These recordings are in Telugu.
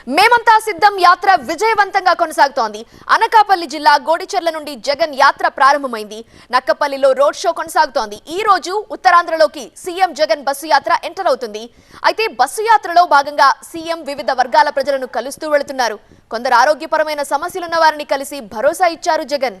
మేమంతా సిద్ధం యాత్ర విజయవంతంగా కొనసాగుతోంది. అనకాపల్లి జిల్లా గోడిచెర్ల నుండి జగన్ యాత్ర ప్రారంభమైంది. నక్కపల్లిలో రోడ్ షో కొనసాగుతోంది. ఈ రోజు ఉత్తరాంధ్రలోకి సీఎం జగన్ బస్సు యాత్ర ఎంటర్ అవుతుంది. అయితే బస్సు యాత్రలో భాగంగా సీఎం వివిధ వర్గాల ప్రజలను కలుస్తూ వెళుతున్నారు. కొందరు ఆరోగ్యపరమైన సమస్యలున్న వారిని కలిసి భరోసా ఇచ్చారు జగన్.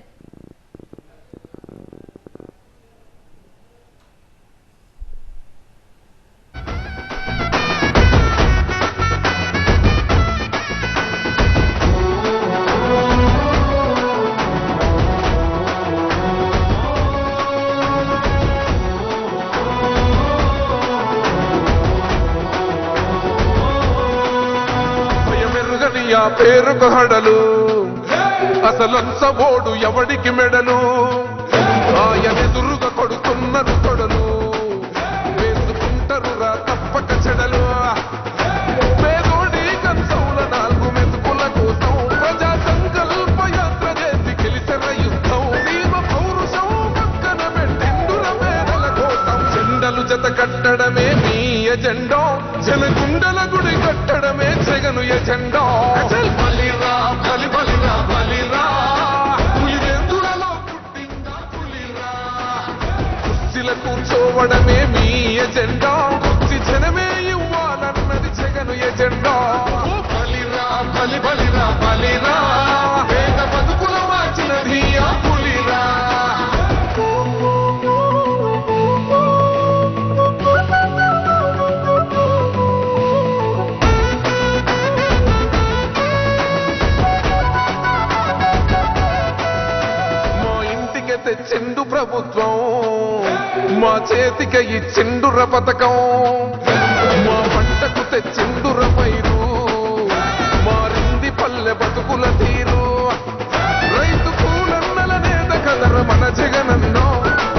పేరుకు హడలు అసలంచబోడు ఎవడికి మెడలు ఆయనెదురుగా కొడుతున్నారు తొడలు వేసుకుంటారు రా తప్పక చెడలు పేదోడి కంచౌల 4 మెతుకుల కోసం ప్రజా సంకల్ప యాత్ర చేసి గెలిచిన యుద్ధం భీమ పౌరుషం పక్కన పెట్టిండుల పేదల కోసం జెండలు జత కట్టడమే మీ ఎజెండా జనగుండల గుడి కట్టడమే జగను ఎజెండా బలిరా బలి బలిరా బలిరా పులివెందులలో పుట్టిందా పులిరా కుర్చీల కూర్చోవడమే మీ ఎజెండా కుర్చీ జనమే ఇవ్వాలన్నది జగను ఎజెండా బలిరా బలి బలిరా బలిరా పేద బతుకుల మార్చినది ఆ పులిరా తెచ్చిండు ప్రభుత్వం మా చేతికి ఇచ్చిండుర పథకం మా పంటకు తెచ్చిండుర పైరు మారింది పల్లె బతుకుల తీరు రైతు కూలన్నల నేత కదర మన జగనన్నో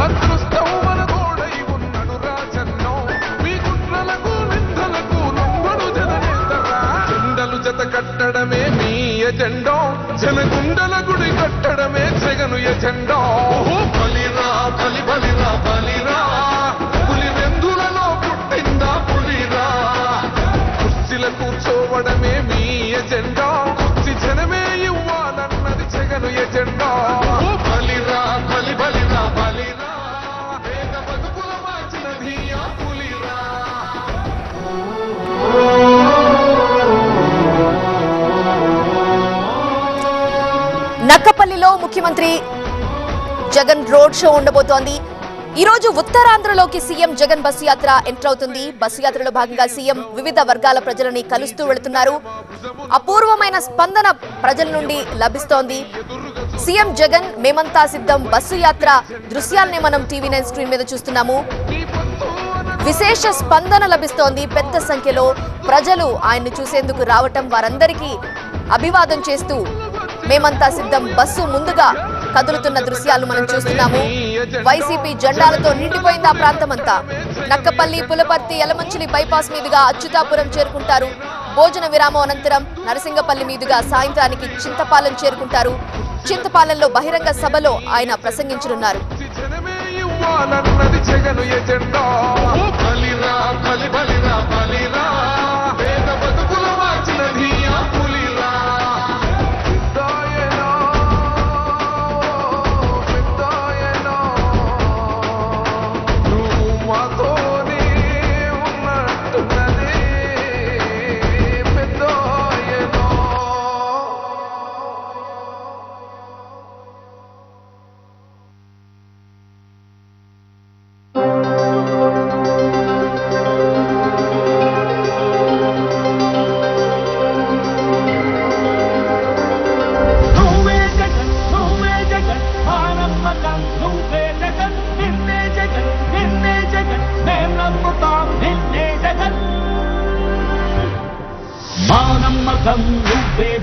అదృష్టం మన తోడై ఉన్నాడు రాజన్నో మీ కుట్రలకు నిందలకు నమ్మడు జననేతరా జెండలు జత కట్టడమే మీ ఎజెండా జనగుండల గుడి కట్టడమే జగను ఎజెండా బలిరా బలి బలిరా బలిరా పులివెందులలో పుట్టిందా పులిరా కుర్చీల కూర్చోవడమే మీ ఎజెండా కుర్చీ జనమే ఇవ్వాలన్నది జగను ఎజెండా బలిరా బలి బలిరా బలిరా పేద బతుకుల మార్చినది ఆ పులిరా నక్కపల్లిలో ముఖ్యమంత్రి జగన్ రోడ్ షో ఉండబోతోంది. ఈ రోజు ఉత్తరాంధ్రలోకి సీఎం జగన్ బస్సు యాత్ర ఎంటర్ అవుతుంది. బస్సు యాత్రలో భాగంగా సీఎం వివిధ వర్గాల ప్రజలని కలుస్తూ వెళుతున్నారు. అపూర్వమైన స్పందన ప్రజల నుండి లభిస్తోంది. సీఎం జగన్ మేమంతా సిద్ధం బస్సు యాత్ర దృశ్యాల్ని మనం టీవీ9 స్క్రీన్ మీద చూస్తున్నాము. విశేష స్పందన లభిస్తోంది. పెద్ద సంఖ్యలో ప్రజలు ఆయన్ని చూసేందుకు రావటం, వారందరికీ అభివాదం చేస్తూ మేమంతా సిద్ధం బస్సు ముందుగా కదులుతున్న దృశ్యాలు మనం చూస్తున్నాము. వైసీపీ జెండాలతో నిండిపోయింది ఆ ప్రాంతమంతా. నక్కపల్లి, పులపర్తి, యలమంచిలి బైపాస్ మీదుగా అచ్యుతాపురం చేరుకుంటారు. భోజన విరామం అనంతరం నరసింగపల్లి మీదుగా సాయంత్రానికి చింతపాలెం చేరుకుంటారు. చింతపాలెంలో బహిరంగ సభలో ఆయన ప్రసంగించనున్నారు.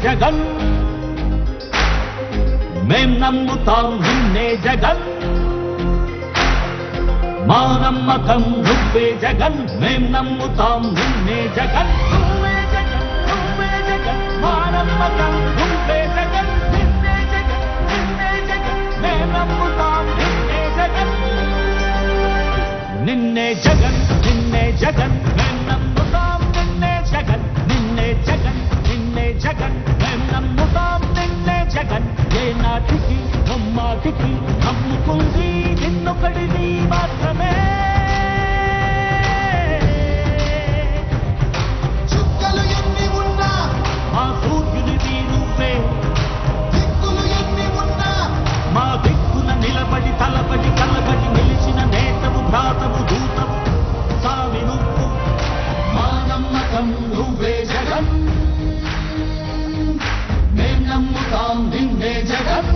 జగన్ మేం నమ్ముతాం నిన్నే జగన్ మా నమ్మకం నువ్వే జగన్ మేం నమ్ముతాం నిన్నే జగన్ నువ్వే జగన్ నువ్వే జగన్ మా నమ్మకం నువ్వే జగన్ నిన్నే జగన్ నిన్నే జగన్ మేం నమ్ముతాం నిన్నే జగన్ నిన్నే జగన్ మేం నమ్ముతాం నిన్నే జగన్ నిన్నే జగన్ నిన్నే ముమ్మాటికి ముమ్మాటికి నమ్ముకుంది నిన్నొకడిని మాత్రమే. చుక్కలు ఎన్ని ఉన్నా మా సూర్యునివి నువ్వే, దిక్కులు ఎన్ని ఉన్నా మా దిక్కున నిలబడి తలబడి కలబడి నిలిచిన నేతవు భ్రాతవు దూతవు సామి నువ్వు. మా నమ్మకం నువ్వే జగన్, మేం నమ్ముతాం నిన్నే జగన్.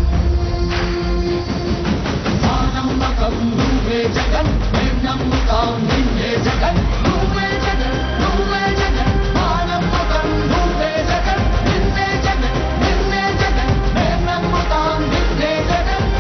మా నమ్మకం నువ్వే జగన్, మేం నమ్ముతాం నిన్నే జగన్. నువ్వే జగన్, నువ్వే జగన్, మా నమ్మకం నువ్వే జగన్. నిన్నే జగన్, నిన్నే జగన్, మేం నమ్ముతాం నిన్నే జగన్.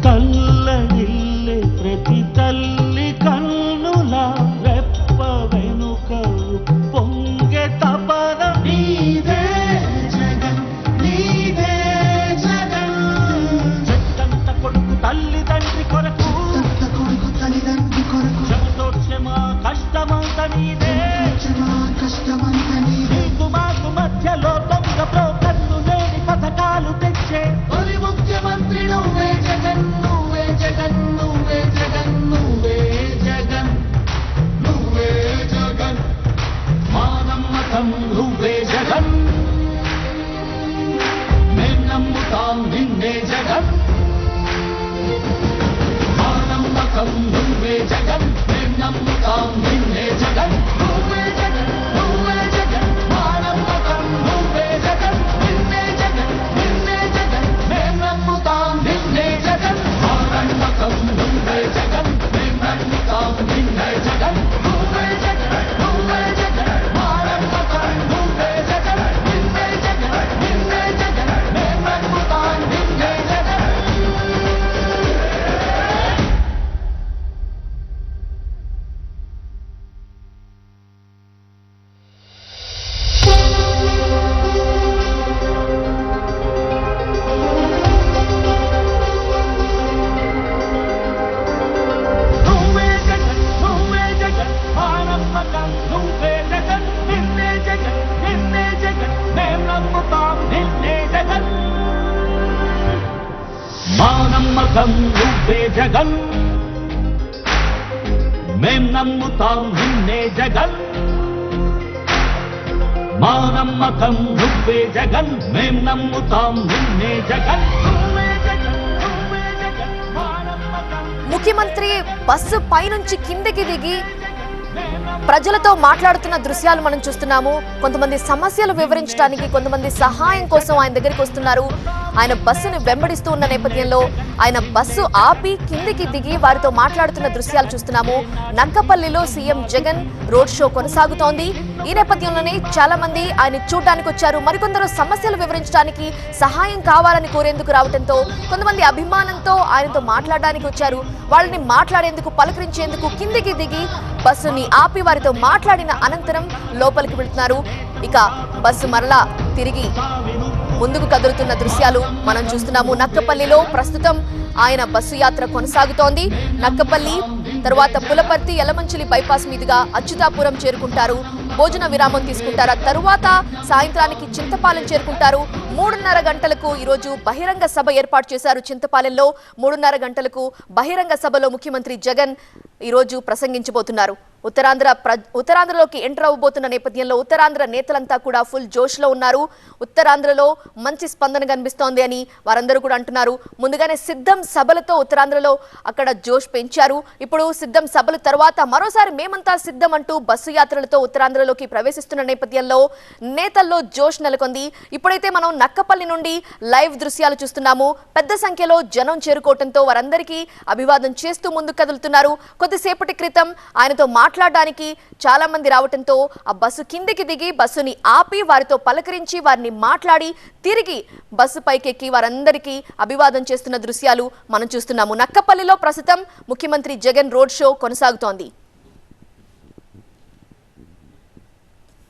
కల్లడిల్లే ప్రతి తల్లి కన్నుల రెప్ప వెనుక పొంగె తపన నీదే జగన్, నీదే జగన్. చెట్టంత కొడుకు తల్లి తండ్రి కొరకు, అంత కొడుకు తల్లిదండ్రి కొరకు క్షమతోక్షమా కష్టమంత నీదే. క్షమా కష్టమంత నీదే. నీకు మాకు మధ్యలో దొంగ బ్రోకర్లు లేని పథకాలు తెచ్చే తొలి ముఖ్యమంత్రి నువ్వే జగన్, నువ్వే జగన్, నువ్వే జగన్, నువ్వే జగన్, నువ్వే జగన్. మా నమ్మకం నువ్వే జగన్, మేం నమ్ముతాం నిన్నే జగన్. మా నమ్మకం నువ్వే జగన్, మేం నమ్ముతాం నిన్నే జగన్. నువ్వే జగన్, నువ్వే జగన్, మా నమ్మకం నువ్వే జగన్. నిన్నే జగన్, నిన్నే జగన్, మేం నమ్ముతాం నిన్నే జగన్. మా నమ్మకం నువ్వే జగన్, మేం నమ్ముతాం నిన్నే జగన్. నువ్వే జగన్, నువ్వే జగన్, మా నమ్మకం నువ్వే జగన్. నిన్నే జగన్, నిన్నే జగన్, మేం నమ్ముతాం నిన్నే జగన్. నువ్వే జగన్, నువ్వే జగన్, మా నమ్మకం నువ్వే జగన్. నిన్నే జగన్, నిన్నే జగన్, మేం నమ్ముతాం నిన్నే జగన్. మా నమ్మకం నువ్వే జగన్, మేం నమ్ముతాం నిన్నే జగన్. మా నమ్మకం నువ్వే జగన్, మేం నమ్ముతాం నిన్నే జగన్. నువ్వే జగన్, నువ్వే జగన్, మా నమ్మకం ముఖ్యమంత్రి బస్సు పైనుంచి కిందకి దిగి ప్రజలతో మాట్లాడుతున్న దృశ్యాలు మనం చూస్తున్నాము. కొంతమంది సమస్యలు వివరించడానికి, కొంతమంది సహాయం కోసం ఆయన దగ్గరికి వస్తున్నారు. ఆయన బస్సును వెంబడిస్తూ ఉన్న నేపథ్యంలో ఆయన బస్సు ఆపి కిందికి దిగి వారితో మాట్లాడుతున్న దృశ్యాలు చూస్తున్నాము. నక్కపల్లిలో సీఎం జగన్ రోడ్ షో కొనసాగుతోంది. ఈ నేపథ్యంలోనే చాలా మంది ఆయన చూడడానికి వచ్చారు. మరికొందరు సమస్యలు వివరించడానికి, సహాయం కావాలని కోరేందుకు రావడంతో కొంతమంది అభిమానంతో ఆయనతో మాట్లాడడానికి వచ్చారు. వాళ్ళని మాట్లాడేందుకు, పలకరించేందుకు కిందికి దిగి బస్సుని ఆపి వారితో మాట్లాడిన అనంతరం లోపలికి వెళ్తున్నారు. ఇక బస్సు మరలా తిరిగి ముందుకు కదులుతున్న దృశ్యాలు మనం చూస్తున్నాము. నక్కపల్లిలో ప్రస్తుతం ఆయన బస్సు యాత్ర కొనసాగుతోంది. నక్కపల్లి తర్వాత పులపర్తి, యలమంచిలి బైపాస్ మీదుగా అచ్యుతాపురం చేరుకుంటారు. భోజన విరామం తీసుకుంటారు. ఆ తరువాత సాయంత్రానికి చింతపాలెం చేరుకుంటారు. 3:30 గంటలకు ఈరోజు బహిరంగ సభ ఏర్పాటు చేశారు. చింతపాలెంలో 3:30 గంటలకు బహిరంగ సభలో ముఖ్యమంత్రి జగన్ ఈరోజు ప్రసంగించబోతున్నారు. ఉత్తరాంధ్రలోకి ఎంటర్ అవ్వబోతున్న నేపథ్యంలో ఉత్తరాంధ్ర నేతలంతా కూడా ఫుల్ జోష్లో ఉన్నారు. ఉత్తరాంధ్రలో మంచి స్పందన కనిపిస్తోంది అని వారందరూ కూడా అంటున్నారు. ముందుగానే సిద్ధం సభలతో ఉత్తరాంధ్రలో అక్కడ జోష్ పెంచారు. ఇప్పుడు సిద్ధం సభల తర్వాత మరోసారి మేమంతా సిద్ధం అంటూ బస్సు యాత్రలతో ఉత్తరాంధ్రలోకి ప్రవేశిస్తున్న నేపథ్యంలో నేతల్లో జోష్ నెలకొంది. ఇప్పుడైతే మనం నక్కపల్లి నుండి లైవ్ దృశ్యాలు చూస్తున్నాము. పెద్ద సంఖ్యలో జనం చేరుకోవడంతో వారందరికీ అభివాదం చేస్తూ ముందుకు కదులుతున్నారు. కొద్దిసేపటి క్రితం ఆయనతో మాట్లాడడానికి చాలా మంది రావడంతో ఆ బస్సు కిందికి దిగి బస్సుని ఆపి వారితో పలకరించి వారిని మాట్లాడి తిరిగి బస్సు పైకెక్కి వారందరికీ అభివాదం చేస్తున్న దృశ్యాలు మనం చూస్తున్నాము. నక్కపల్లిలో ప్రస్తుతం ముఖ్యమంత్రి జగన్ రోడ్ షో కొనసాగుతోంది.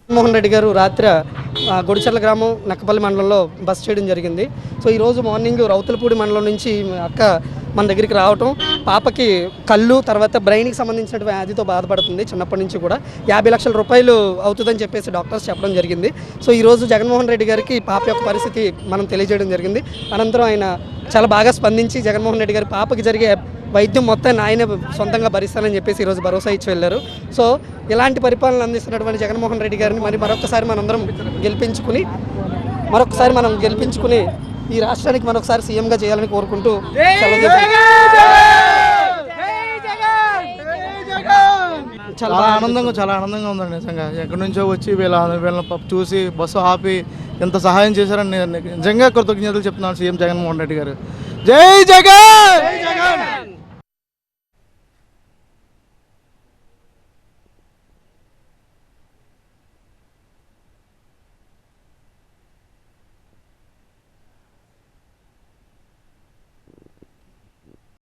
జగన్మోహన్ రెడ్డి గారు రాత్రి గొడిచెర్ల గ్రామం నక్కపల్లి మండలంలో బస్ చేయడం జరిగింది. సో ఈరోజు మార్నింగ్ రౌతులపూడి మండలం నుంచి అక్క మన దగ్గరికి రావటం, పాపకి కళ్ళు తర్వాత బ్రెయిన్కి సంబంధించిన వ్యాధితో బాధపడుతుంది. చిన్నప్పటి నుంచి కూడా 50 లక్షల రూపాయలు అవుతుందని చెప్పేసి డాక్టర్స్ చెప్పడం జరిగింది. సో ఈరోజు జగన్మోహన్ రెడ్డి గారికి పాప యొక్క పరిస్థితి మనం తెలియజేయడం జరిగింది. అనంతరం ఆయన చాలా బాగా స్పందించి జగన్మోహన్ రెడ్డి గారి పాపకి జరిగే వైద్యం మొత్తాన్ని ఆయనే సొంతంగా భరిస్తానని చెప్పేసి ఈరోజు భరోసా ఇచ్చి వెళ్ళారు. సో ఇలాంటి పరిపాలన అందిస్తున్నటువంటి జగన్మోహన్ రెడ్డి గారిని మరొకసారి మనందరం గెలిపించుకుని ఈ రాష్ట్రానికి మరొకసారి సీఎంగా చేయాలని కోరుకుంటూ చాలా ఆనందంగా ఉందండి. నిజంగా ఎక్కడి నుంచో వచ్చి వీళ్ళని చూసి బస్సు ఆపి ఎంత సహాయం చేశారని నిజంగా కృతజ్ఞతలు చెప్తున్నాను సీఎం జగన్మోహన్ రెడ్డి గారు. జై జగన్.